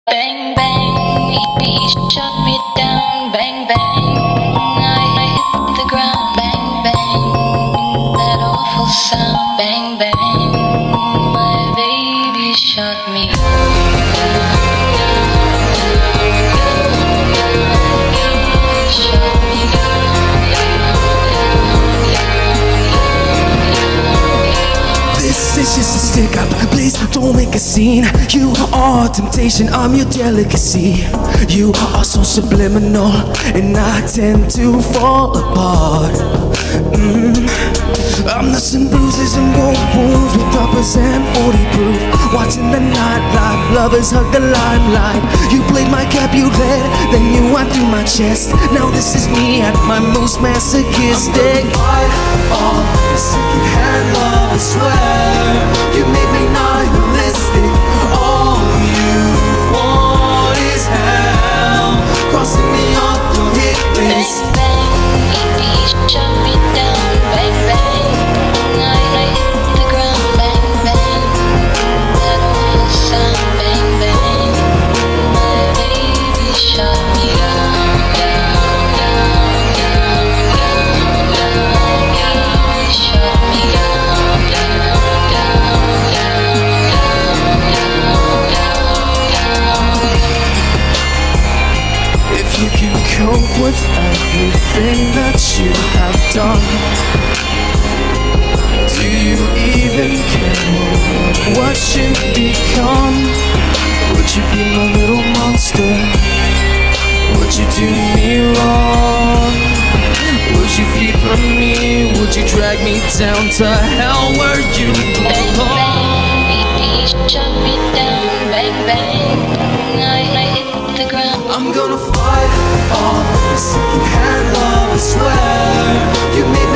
Bang bang, he shut me down. Bang bang, I hit the ground. Bang bang, that awful sound. Bang bang, my baby shut me down. Shut me down. This is just a stick up, please don't make a scene. You are temptation, I'm your delicacy. You are so subliminal, and I tend to fall apart. I'm nursing bruises and war wounds with uppers and 40 proof. Watching the nightlife, lovers hug the limelight. You played my Capulet, then you went through my chest. Now this is me at my most masochistic. I'm gonna fight all the second-hand love, I swear. You made me nihilistic. All you want is hell. Crossing me off your hit list. Bang bang, he shut me down. Bang bang, I hit the ground. Bang bang, that awful sound. Bang bang, my baby shut me down. Shut me down. If you can cope with everything that you have done, do you even care what you've become? Would you be my little monster? Would you do me wrong? Would you flee from me? Would you drag me down to hell where you Bang belong? bang, he shut me down. Bang bang, I hit the ground. I'm gonna fight all the second-hand love, I swear. You made me